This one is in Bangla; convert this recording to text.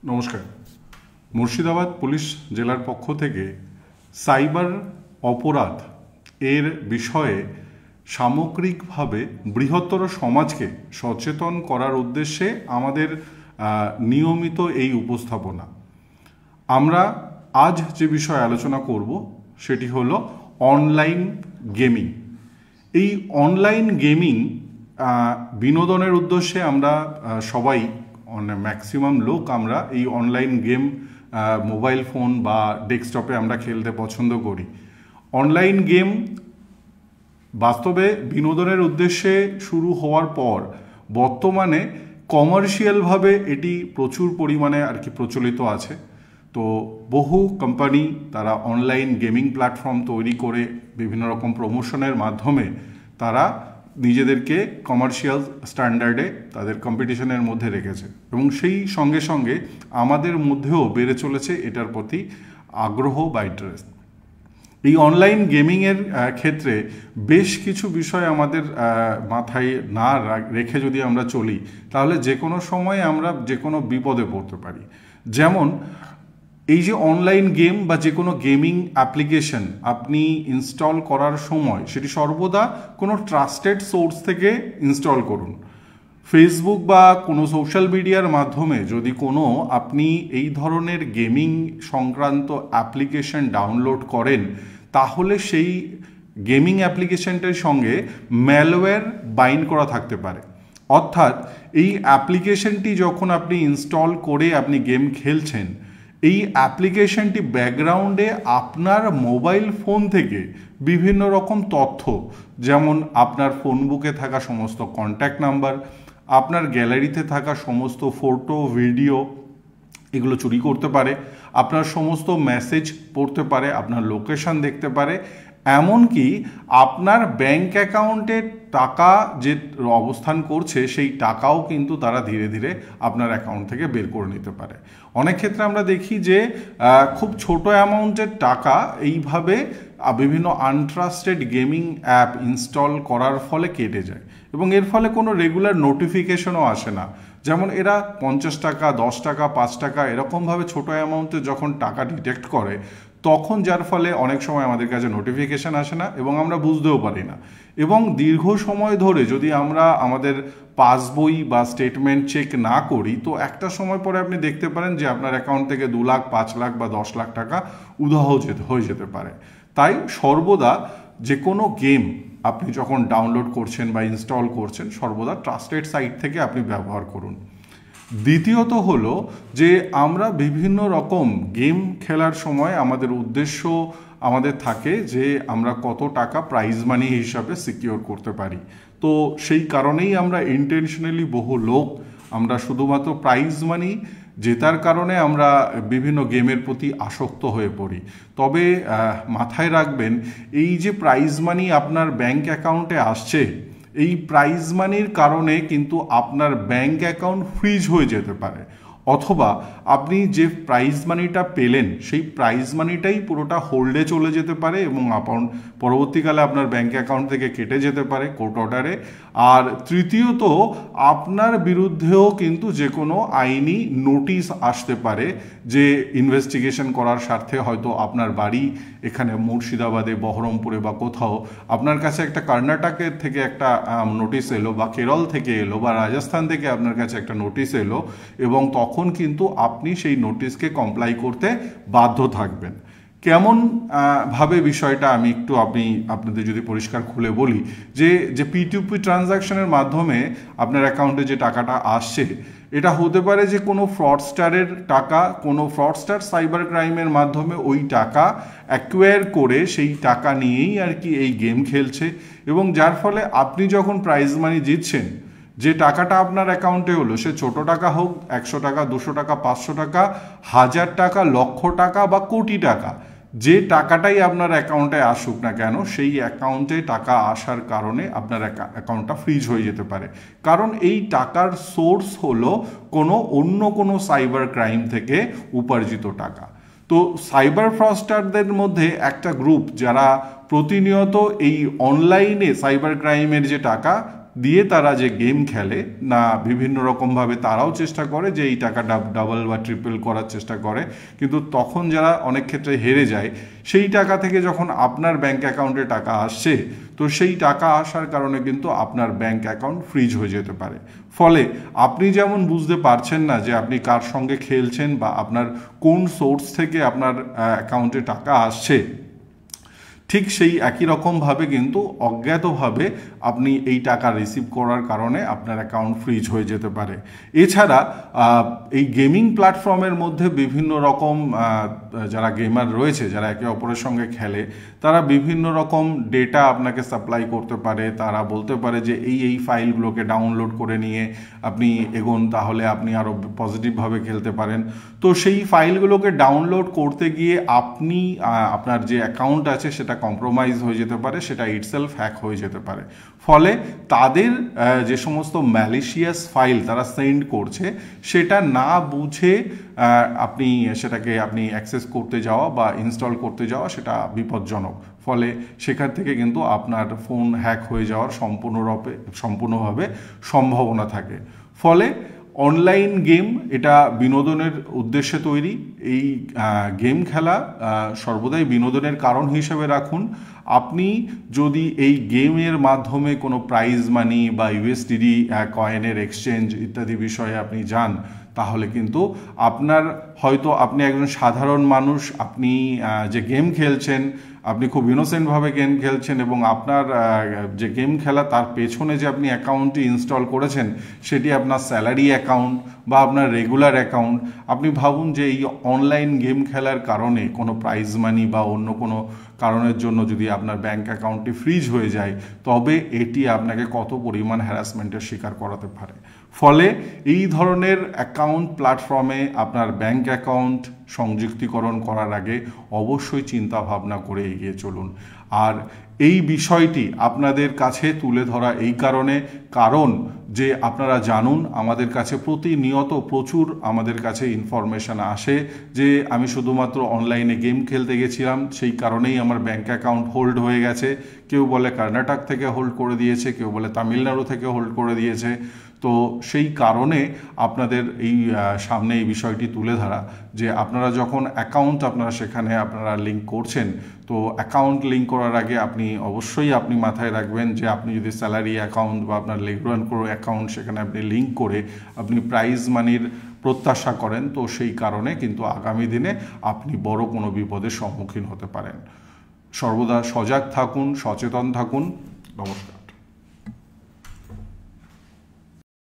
নমস্কার। মুর্শিদাবাদ পুলিশ জেলার পক্ষ থেকে সাইবার অপরাধ এর বিষয়ে সামগ্রিকভাবে বৃহত্তর সমাজকে সচেতন করার উদ্দেশ্যে আমাদের নিয়মিত এই উপস্থাপনা। আমরা আজ যে বিষয়ে আলোচনা করব সেটি হলো অনলাইন গেমিং। এই অনলাইন গেমিং বিনোদনের উদ্দেশ্যে আমরা সবাই ম্যাক্সিমাম লোক আমরা এই অনলাইন গেম মোবাইল ফোন বা ডেস্কটপে আমরা খেলতে পছন্দ করি। অনলাইন গেম বাস্তবে বিনোদনের উদ্দেশ্যে শুরু হওয়ার পর বর্তমানে কমার্শিয়ালভাবে এটি প্রচুর পরিমাণে প্রচলিত আছে। তো বহু কোম্পানি তারা অনলাইন গেমিং প্ল্যাটফর্ম তৈরি করে বিভিন্ন রকম প্রমোশনের মাধ্যমে তারা নিজেদেরকে কমার্শিয়াল স্ট্যান্ডার্ডে তাদের কম্পিটিশনের মধ্যে রেখেছে এবং সেই সঙ্গে সঙ্গে আমাদের মধ্যেও বেড়ে চলেছে এটার প্রতি আগ্রহ বা ইন্টারেস্ট। এই অনলাইন গেমিংয়ের ক্ষেত্রে বেশ কিছু বিষয় আমাদের মাথায় না রেখে যদি আমরা চলি তাহলে যে কোনো সময় আমরা যে কোনো বিপদে পড়তে পারি। যেমন এই যে অনলাইন গেম বা যে কোনো গেমিং অ্যাপ্লিকেশন আপনি ইনস্টল করার সময় সেটি সর্বদা কোনো ট্রাস্টেড সোর্স থেকে ইনস্টল করুন। ফেসবুক বা কোনো সোশ্যাল মিডিয়ার মাধ্যমে যদি কোনো আপনি এই ধরনের গেমিং সংক্রান্ত অ্যাপ্লিকেশন ডাউনলোড করেন তাহলে সেই গেমিং অ্যাপ্লিকেশনটার সঙ্গে ম্যালওয়্যার বাইন্ড করা থাকতে পারে। অর্থাৎ এই অ্যাপ্লিকেশনটি যখন আপনি ইনস্টল করে আপনি গেম খেলছেন, এই অ্যাপ্লিকেশনটি ব্যাকগ্রাউন্ডে আপনার মোবাইল ফোন থেকে বিভিন্ন রকম তথ্য, যেমন আপনার ফোন বুকে থাকা সমস্ত কন্ট্যাক্ট নাম্বার, আপনার গ্যালারিতে থাকা সমস্ত ফটো ভিডিও, এগুলো চুরি করতে পারে, আপনার সমস্ত মেসেজ পড়তে পারে, আপনার লোকেশন দেখতে পারে, এমনকি আপনার ব্যাংক অ্যাকাউন্টে টাকা যে অবস্থান করছে সেই টাকাও কিন্তু তারা ধীরে ধীরে আপনার অ্যাকাউন্ট থেকে বের করে নিতে পারে। অনেক ক্ষেত্রে আমরা দেখি যে খুব ছোট অ্যামাউন্টের টাকা এইভাবে বিভিন্ন আনট্রাস্টেড গেমিং অ্যাপ ইনস্টল করার ফলে কেটে যায় এবং এর ফলে কোনো রেগুলার নোটিফিকেশনও আসে না। যেমন এরা 50 টাকা, 10 টাকা, 5 টাকা এরকমভাবে ছোট অ্যামাউন্টে যখন টাকা ডিটেক্ট করে তখন যার ফলে অনেক সময় আমাদের কাছে নোটিফিকেশান আসে না এবং আমরা বুঝতেও পারি না। এবং দীর্ঘ সময় ধরে যদি আমরা আমাদের পাসবই বা স্টেটমেন্ট চেক না করি তো একটা সময় পরে আপনি দেখতে পারেন যে আপনার অ্যাকাউন্ট থেকে 2 লাখ, 5 লাখ বা 10 লাখ টাকা উধাও হয়ে যেতে পারে। তাই সর্বদা যে কোনো গেম আপনি যখন ডাউনলোড করছেন বা ইনস্টল করছেন সর্বদা ট্রাস্টেড সাইট থেকে আপনি ব্যবহার করুন। দ্বিতীয়ত হলো যে আমরা বিভিন্ন রকম গেম খেলার সময় আমাদের উদ্দেশ্য আমাদের থাকে যে আমরা কত টাকা প্রাইজ মানি হিসাবে সিকিওর করতে পারি। তো সেই কারণেই আমরা ইন্টেনশনালি বহু লোক আমরা শুধুমাত্র প্রাইজ মানি জেতার কারণে আমরা বিভিন্ন গেমের প্রতি আসক্ত হয়ে পড়ি। তবে মাথায় রাখবেন এই যে প্রাইজ মানি আপনার ব্যাংক অ্যাকাউন্টে আসছে, এই প্রাইজ মানির কারণে কিন্তু আপনার ব্যাংক অ্যাকাউন্ট ফ্রিজ হয়ে যেতে পারে, অথবা আপনি যে প্রাইজ মানিটা পেলেন সেই প্রাইজ মানিটাই পুরোটা হোল্ডে চলে যেতে পারে এবং পরবর্তীকালে আপনার ব্যাংক অ্যাকাউন্ট থেকে কেটে যেতে পারে কোর্ট অর্ডারে। আর তৃতীয়ত আপনার বিরুদ্ধেও কিন্তু যে কোনো আইনি নোটিশ আসতে পারে যে ইনভেস্টিগেশন করার স্বার্থে হয়তো আপনার বাড়ি এখানে মুর্শিদাবাদে, বহরমপুরে বা কোথাও আপনার কাছে একটা কর্ণাটকের থেকে একটা নোটিশ এলো বা কেরল থেকে এলো বা রাজস্থান থেকে আপনার কাছে একটা নোটিশ এলো এবং তখন কিন্তু আপনি সেই নোটিশকে কমপ্লাই করতে বাধ্য থাকবেন। কেমন ভাবে বিষয়টা আমি একটু আপনাদের যদি পরিষ্কার খুলে বলি যে P2P ট্রানজাকশনের মাধ্যমে আপনার অ্যাকাউন্টে যে টাকাটা আসছে এটা হতে পারে যে কোনো ফ্রডস্টারের টাকা, কোনো ফ্রডস্টার সাইবার ক্রাইমের মাধ্যমে ওই টাকা অ্যাকোয়ার করে সেই টাকা নিয়েই এই গেম খেলছে এবং যার ফলে আপনি যখন প্রাইজ মানি জিতছেন যে টাকাটা আপনার অ্যাকাউন্টে হলো সে ছোট টাকা হোক, 100 টাকা, 200 টাকা, 500 টাকা, 1000 টাকা, লক্ষ টাকা বা কোটি টাকা, যে টাকাটাই আপনার অ্যাকাউন্টে আসুক না কেন সেই অ্যাকাউন্টে টাকা আসার কারণে আপনার অ্যাকাউন্টটা ফ্রিজ হয়ে যেতে পারে। কারণ এই টাকার সোর্স হলো অন্য কোনো সাইবার ক্রাইম থেকে উপার্জিত টাকা। তো সাইবার ফ্রডস্টারদের মধ্যে একটা গ্রুপ যারা প্রতিনিয়ত এই অনলাইনে সাইবার ক্রাইমের যে টাকা দিয়ে তারা যে গেম খেলে না, বিভিন্ন রকমভাবে তারাও চেষ্টা করে যে এই টাকা ডাবল বা ট্রিপল করার চেষ্টা করে, কিন্তু তখন যারা অনেক ক্ষেত্রে হেরে যায় সেই টাকা থেকে যখন আপনার ব্যাংক অ্যাকাউন্টে টাকা আসছে, তো সেই টাকা আসার কারণে কিন্তু আপনার ব্যাংক অ্যাকাউন্ট ফ্রিজ হয়ে যেতে পারে। ফলে আপনি যেমন বুঝতে পারছেন না যে আপনি কার সঙ্গে খেলছেন বা আপনার কোন সোর্স থেকে আপনার অ্যাকাউন্টে টাকা আসছে, ঠিক সেই একই রকমভাবে কিন্তু অজ্ঞাতভাবে আপনি এই টাকা রিসিভ করার কারণে আপনার অ্যাকাউন্ট ফ্রিজ হয়ে যেতে পারে। এছাড়া এই গেমিং প্ল্যাটফর্মের মধ্যে বিভিন্ন রকম যারা গেমার রয়েছে, যারা একে অপরের সঙ্গে খেলে, তারা বিভিন্ন রকম ডেটা আপনাকে সাপ্লাই করতে পারে। তারা বলতে পারে যে এই ফাইলগুলোকে ডাউনলোড করে নিয়ে আপনি এগোন, তাহলে আপনি আরও পজিটিভভাবে খেলতে পারেন। তো সেই ফাইলগুলোকে ডাউনলোড করতে গিয়ে আপনি আপনার যে অ্যাকাউন্ট আছে সেটা কম্প্রোমাইজ হয়ে যেতে পারে, সেটা ইটসেলফ হ্যাক হয়ে যেতে পারে। ফলে তাদের যে সমস্ত ম্যালিশিয়াস ফাইল তারা সেন্ড করছে, সেটা না বুঝে আপনি সেটাকে অ্যাক্সেস করতে যাওয়া বা ইনস্টল করতে যাওয়া সেটা বিপজ্জনক। ফলে সেখান থেকে কিন্তু আপনার ফোন হ্যাক হয়ে যাওয়ার সম্পূর্ণভাবে সম্ভাবনা থাকে। ফলে অনলাইন গেম এটা বিনোদনের উদ্দেশ্যে তৈরি। এই গেম খেলা সর্বদাই বিনোদনের কারণ হিসেবে রাখুন। আপনি যদি এই গেমের মাধ্যমে কোনো প্রাইজ মানি বা ইউএসডিটি কয়েনের এক্সচেঞ্জ ইত্যাদি বিষয়ে আপনি যান, তাহলে কিন্তু আপনি একজন সাধারণ মানুষ, আপনি যে গেম খেলছেন, আপনি খুব ইনোসেন্টভাবে গেম খেলছেন এবং আপনার যে গেম খেলা তার পেছনে যে আপনি অ্যাকাউন্টটি ইনস্টল করেছেন সেটি আপনার স্যালারি অ্যাকাউন্ট বা আপনার রেগুলার অ্যাকাউন্ট। আপনি ভাবুন যে এই অনলাইন গেম খেলার কারণে কোনো প্রাইজ মানি বা অন্য কোনো কারণের জন্য যদি আপনার ব্যাংক অ্যাকাউন্টটি ফ্রিজ হয়ে যায়, তবে এটি আপনাকে কত পরিমাণ হ্যারাসমেন্টের শিকার করাতে পারে। ফলে এই ধরনের অ্যাকাউন্ট প্ল্যাটফর্মে আপনার ব্যাংক অ্যাকাউন্ট সংযুক্তিকরণ করার আগে অবশ্যই চিন্তা ভাবনা করে এগিয়ে চলুন। আর এই বিষয়টি আপনাদের কাছে তুলে ধরা এই কারণ যে আপনারা জানুন, আমাদের কাছে প্রতিনিয়ত প্রচুর আমাদের কাছে ইনফরমেশন আসে যে আমি শুধুমাত্র অনলাইনে গেম খেলতে গেছিলাম, সেই কারণেই আমার ব্যাংক অ্যাকাউন্ট হোল্ড হয়ে গেছে। কেউ বলে কর্ণাটক থেকে হোল্ড করে দিয়েছে, কেউ বলে তামিলনাড়ু থেকে হোল্ড করে দিয়েছে। তো সেই কারণে আপনাদের এই সামনে এই বিষয়টি তুলে ধরা যে আপনারা যখন অ্যাকাউন্ট সেখানে আপনারা লিঙ্ক করছেন, তো অ্যাকাউন্ট লিঙ্ক করার আগে অবশ্যই আপনি মাথায় রাখবেন যে আপনি যদি স্যালারি অ্যাকাউন্ট বা আপনার রেগুলার কোনো অ্যাকাউন্ট সেখানে আপনি লিঙ্ক করে আপনি প্রাইজ মানির প্রত্যাশা করেন, তো সেই কারণে কিন্তু আগামী দিনে আপনি বড় কোনো বিপদের সম্মুখীন হতে পারেন। সর্বদা সজাগ থাকুন, সচেতন থাকুন। নমস্কার।